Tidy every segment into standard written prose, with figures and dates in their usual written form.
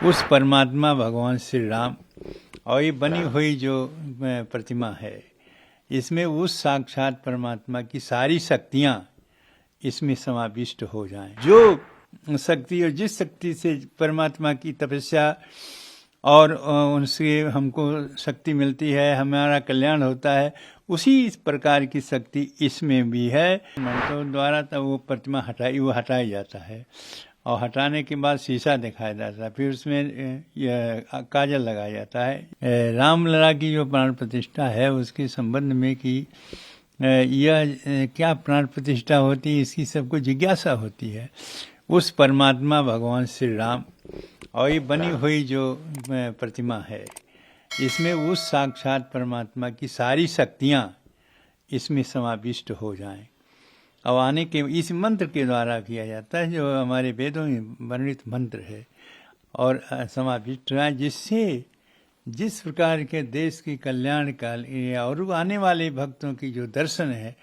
उस परमात्मा भगवान श्री राम और ये बनी हुई जो प्रतिमा है, इसमें उस साक्षात परमात्मा की सारी शक्तियाँ इसमें समाविष्ट हो जाएं। जो शक्ति और जिस शक्ति से परमात्मा की तपस्या और उनसे हमको शक्ति मिलती है, हमारा कल्याण होता है, उसी इस प्रकार की शक्ति इसमें भी है। मंत्रों द्वारा तो वो प्रतिमा हटाई जाता है और हटाने के बाद शीशा दिखाया जाता है, फिर उसमें काजल लगाया जाता है। रामलला की जो प्राण प्रतिष्ठा है उसके संबंध में कि यह क्या प्राण प्रतिष्ठा होती है, इसकी सबको जिज्ञासा होती है। उस परमात्मा भगवान श्री राम और ये बनी हुई जो प्रतिमा है, इसमें उस साक्षात परमात्मा की सारी शक्तियाँ इसमें समाविष्ट हो जाएं। अब आने के इस मंत्र के द्वारा किया जाता है, जो हमारे वेदों में वर्णित मंत्र है, और समाविष्ट है, जिससे जिस प्रकार के देश की कल्याण का और आने वाले भक्तों की जो दर्शन है,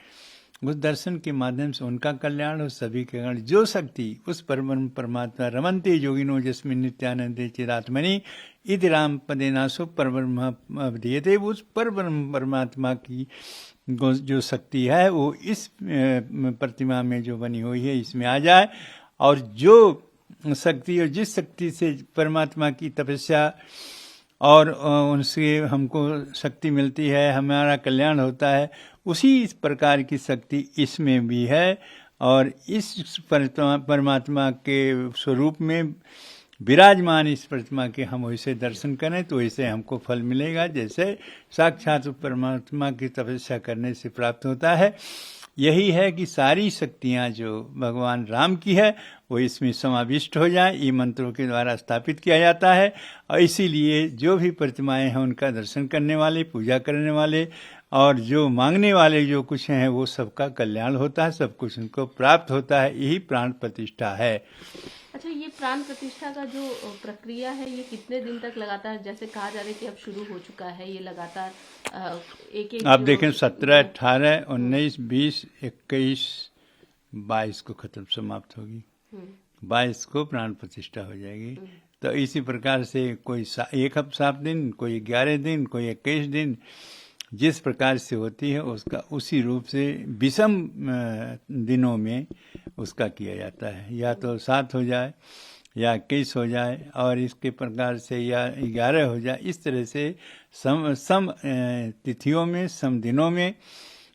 उस दर्शन के माध्यम से उनका कल्याण हो, सभी के कल्याण। जो शक्ति उस परमात्मा रमन्ते योगिनो जिसमें नित्यानंदे चिरात्मनि इति राम पदे नासो परब्रह्म अवधीयते, उस परब्रह्म परमात्मा की जो शक्ति है वो इस प्रतिमा में जो बनी हुई है इसमें आ जाए, और जो शक्ति और जिस शक्ति से परमात्मा की तपस्या और उनसे हमको शक्ति मिलती है, हमारा कल्याण होता है, उसी इस प्रकार की शक्ति इसमें भी है। और इस परमात्मा के स्वरूप में विराजमान इस प्रतिमा के हम वैसे दर्शन करें तो वैसे हमको फल मिलेगा, जैसे साक्षात परमात्मा की तपस्या करने से प्राप्त होता है। यही है कि सारी शक्तियाँ जो भगवान राम की है वो इसमें समाविष्ट हो जाए, ये मंत्रों के द्वारा स्थापित किया जाता है। और इसीलिए जो भी प्रतिमाएं हैं उनका दर्शन करने वाले, पूजा करने वाले और जो मांगने वाले जो कुछ हैं वो सबका कल्याण होता है, सब कुछ उनको प्राप्त होता है। यही प्राण प्रतिष्ठा है। अच्छा, ये प्राण प्रतिष्ठा का जो प्रक्रिया है ये कितने दिन तक लगातार, जैसे कहा जा रहा है कि अब शुरू हो चुका है, ये लगातार एक आप देखें 17, 18, 19, 20, 21, 22 को खत्म समाप्त होगी, 22 को प्राण प्रतिष्ठा हो जाएगी। तो इसी प्रकार से कोई 7 दिन, कोई 11 दिन, कोई 21 दिन, जिस प्रकार से होती है उसका उसी रूप से विषम दिनों में उसका किया जाता है। या तो 7 हो जाए या 21 हो जाए, और इसके प्रकार से या 11 हो जाए, इस तरह से सम तिथियों में, सम दिनों में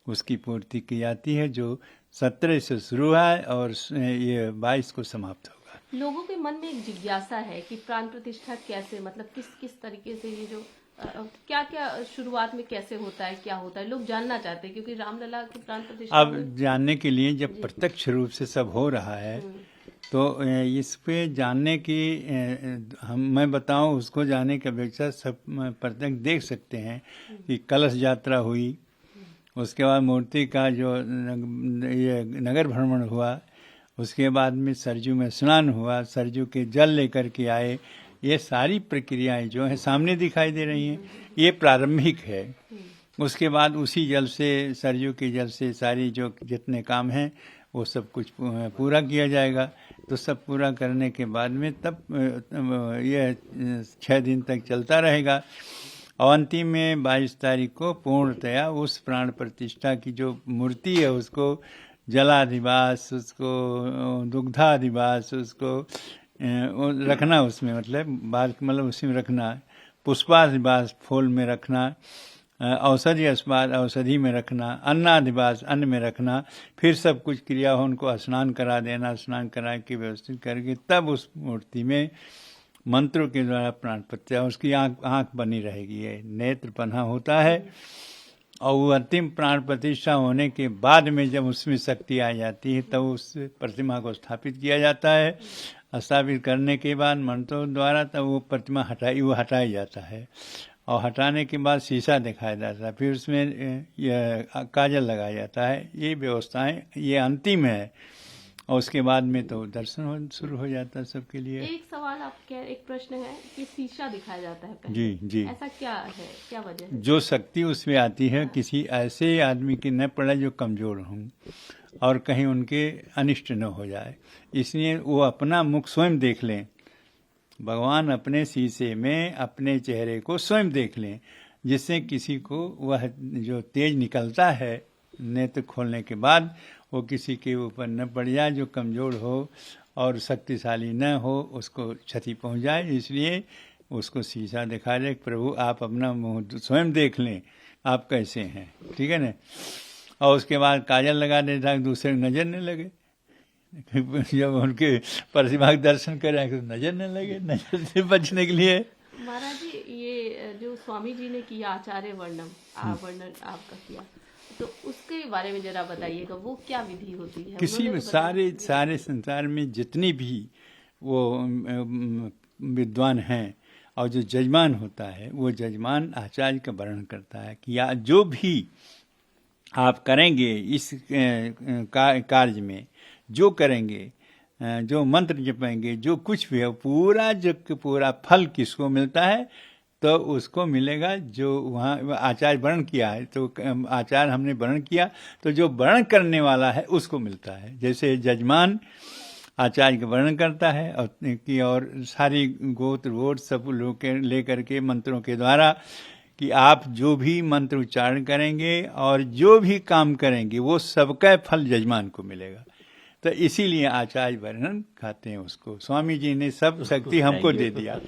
उसकी पूर्ति की जाती है, जो 17 से शुरू है और ये 22 को समाप्त होगा। लोगों के मन में एक जिज्ञासा है कि प्राण प्रतिष्ठा कैसे, मतलब किस तरीके से, ये जो क्या क्या शुरुआत में कैसे होता है, क्या होता है, लोग जानना चाहते हैं, क्योंकि रामलला की प्राण प्रतिष्ठा अब जानने के लिए जब प्रत्यक्ष रूप से सब हो रहा है तो इस पे जानने की मैं बताऊं, उसको जानने की अपेक्षा सब प्रत्यक्ष देख सकते हैं कि कलश यात्रा हुई, उसके बाद मूर्ति का जो ये नगर भ्रमण हुआ, उसके बाद में सरजू में स्नान हुआ, सरजू के जल लेकर के आए, ये सारी प्रक्रियाएं जो हैं सामने दिखाई दे रही हैं, ये प्रारंभिक है। उसके बाद उसी जल से, सरजू के जल से सारी जो जितने काम हैं वो सब कुछ पूरा किया जाएगा। तो सब पूरा करने के बाद में तब यह 6 दिन तक चलता रहेगा, और अंतिम में 22 तारीख को पूर्णतया उस प्राण प्रतिष्ठा की जो मूर्ति है उसको जलाधिवास, उसको दुग्धाधिवास, उसको रखना, उसमें मतलब उसी में रखना, पुष्पाधिवास फूल में रखना, औषधि अस्पाद औषधि में रखना, अन्नाधिवास अन्न में रखना, फिर सब कुछ क्रिया हो, उनको स्नान करा देना, स्नान करा के व्यवस्थित करके तब उस मूर्ति में मंत्रों के द्वारा प्राण प्रतिष्ठा, उसकी आँख बनी रहेगी, है नेत्र पन्हा होता है। और वो अंतिम प्राण प्रतिष्ठा होने के बाद में जब उसमें शक्ति आ जाती है तब उस प्रतिमा को स्थापित किया जाता है। स्थापित करने के बाद मंत्रों द्वारा तब वो प्रतिमा हटाई जाता है, और हटाने के बाद शीशा दिखाया जाता है, फिर उसमें काजल लगाया जाता है। ये व्यवस्थाएं ये अंतिम है, और उसके बाद में तो दर्शन शुरू हो जाता है सबके लिए। एक सवाल एक प्रश्न है कि शीशा दिखाया जाता है पहले। जी जी, ऐसा क्या है, क्या वजह है? जो शक्ति उसमें आती है किसी ऐसे आदमी की न पड़े जो कमजोर हों और कहीं उनके अनिष्ट न हो जाए, इसलिए वो अपना मुख स्वयं देख लें भगवान अपने शीशे में अपने चेहरे को स्वयं देख लें, जिससे किसी को वह जो तेज निकलता है नेत्र खोलने के बाद वो किसी के ऊपर न पड़ जाए, जो कमज़ोर हो और शक्तिशाली न हो उसको क्षति पहुंच जाए। इसलिए उसको शीशा दिखा दे, प्रभु आप अपना मुंह स्वयं देख लें, आप कैसे हैं, ठीक है ना। और उसके बाद काजल लगा देता, दूसरे नज़र न लगे। जब उनके प्रतिमा के दर्शन करें तो नज़र न लगे, नज़र से बचने के लिए। महाराज जी, ये जो स्वामी जी ने किया आचार्य वर्णन आपका किया, तो उसके बारे में जरा बताइएगा, वो क्या विधि होती है? किसी में सारे संसार में जितनी भी वो विद्वान हैं और जो जजमान होता है, वो जजमान आचार्य का वर्णन करता है कि या जो भी आप करेंगे इस कार्य में, जो करेंगे, जो मंत्र जपेंगे, जो कुछ भी है, पूरा फल किसको मिलता है? तो उसको मिलेगा जो वहाँ आचार्य वर्णन किया है। तो आचार्य हमने वर्णन किया, तो जो वर्णन करने वाला है उसको मिलता है। जैसे जजमान आचार्य का वर्णन करता है और सारी गोत्र वोट सब लोग लेकर के मंत्रों के द्वारा कि आप जो भी मंत्र उच्चारण करेंगे और जो भी काम करेंगे वो सबका फल जजमान को मिलेगा। तो इसीलिए आचार्य वर्णन कहते हैं उसको। स्वामी जी ने सब शक्ति हमको दे दिया।